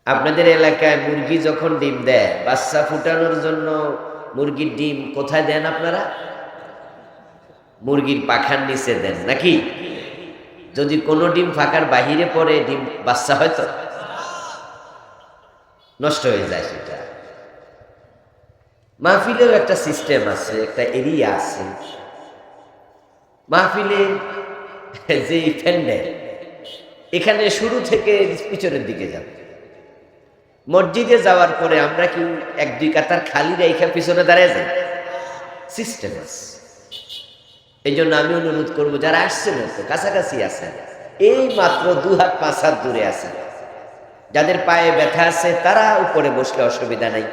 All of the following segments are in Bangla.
আপনাদের এলাকায় মুরগি যখন ডিম দেয়, বাচ্চা ফুটানোর জন্য মুরগির ডিম কোথায় দেন আপনারা? মুরগির পাখার নিচে দেন নাকি? যদি কোনো ডিম ফাঁকার বাহিরে পড়ে ডিম বাচ্চা হয়তো নষ্ট হয়ে যায়। সেটা মাহফিলেও একটা সিস্টেম আছে, একটা এরিয়া আছে। মাহফিলে যে প্যান্ডেল, এখানে শুরু থেকে পিছনের দিকে যাবে। মসজিদে যাওয়ার পরে আমরা কি এক দুই কাতার খালি রেখা পিছনে দাঁড়িয়ে যাই? সিস্টেম আছে। এই জন্য আমি অনুরোধ করবো, যারা আসছেন তো কাছাকাছি আছেন, এই মাত্র 2 হাত 5 হাত দূরে আছেন, যাদের পায়ে ব্যথা আছে তারা উপরে বসলে অসুবিধা নাই।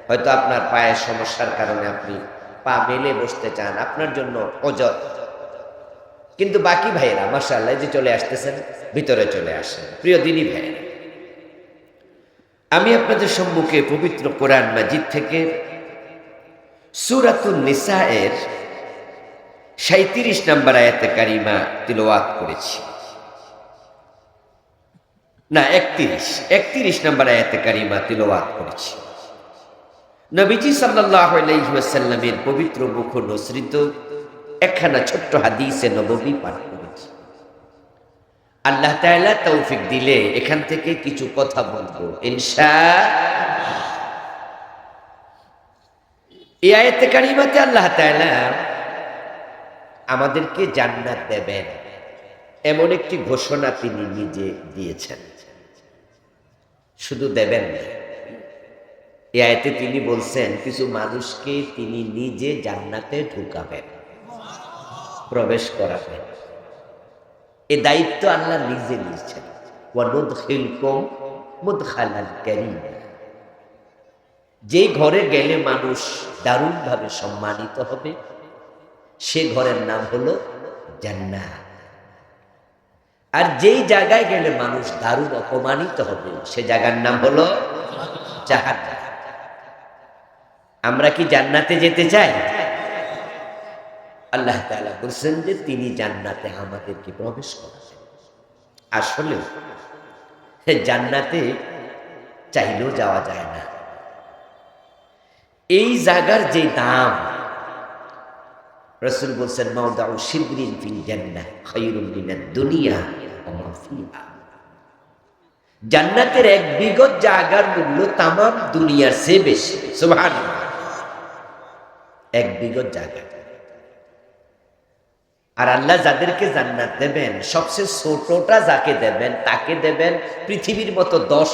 হয়তো আপনার পায়ের সমস্যার কারণে আপনি পা মেলে বসতে চান, আপনার জন্য অজর। কিন্তু বাকি ভাইয়েরা মাশাআল্লাহ যে চলে আসতেছেন, ভিতরে চলে আসেন। প্রিয় দিনী ভাইয়েরা, আমি আপনাদের সম্মুখে পবিত্র কোরআন মাজিদ থেকে সূরাতুন নিসা এর 37 নম্বর আয়াতে কারিমা তিলাওয়াত করেছি। না, 31 নম্বর আয়াতে কারিমা তিলাওয়াত করেছি। নবীজি সাল্লাল্লাহু আলাইহি ওয়াসাল্লামের পবিত্র মুখ নসৃত একখানা ছোট্ট হাদিসে নববী পাঠ করেছি। আল্লাহ তাআলা তৌফিক দিলে এখান থেকে কিছু কথা বলবো ইনশাআল্লাহ। এই আয়াতে কারিমাতে আল্লাহ তাআলা আমাদেরকে জান্নাত দেবেন এমন একটি ঘোষণা তিনি নিজে দিয়েছেন। শুধু দেবেন না, এই আয়াতে তিনি বলছেন কিছু মানুষকে তিনি নিজে জান্নাতে ঢুকাবেন, প্রবেশ করাবেন। এ দায়িত্ব আল্লাহ নিজে নিয়েছেন। ওয়ানুদখিলকুম মুদখালান কারীমা। যে ঘরে গেলে মানুষ দারুণভাবে সম্মানিত হবে, সে ঘরের নাম হলো জান্নাত। আর যেই জায়গায় গেলে মানুষ দারুণ অপমানিত হবে, সে জায়গার নাম হলো জাহান্নাম। আমরা কি জান্নাতে যেতে চাই? আল্লাহ তাআলা বলছেন যে তিনি জান্নাতে আমাদেরকে প্রবেশ করাবেন। আসলে জান্নাতে চাইলেও যাওয়া যায় না। এই জায়গার যে দাম, রাসূল বলছেন মাওদাউ শিবরিন ফিল জান্নাহ খায়রুম মিনাদ দুনিয়া ওয়া মা ফিহা। জান্নাতের 1 বিগত জায়গার মূল্য তামাম দুনিয়ার চেয়ে বেশি। সুবহানাল্লাহ। 1 বিগত জায়গা। আর আল্লাহ যাদেরকে জান্নাত দেবেন, সবচেয়ে ছোটটা যাকে দেবেন তাকে দেবেন পৃথিবীর মতো 10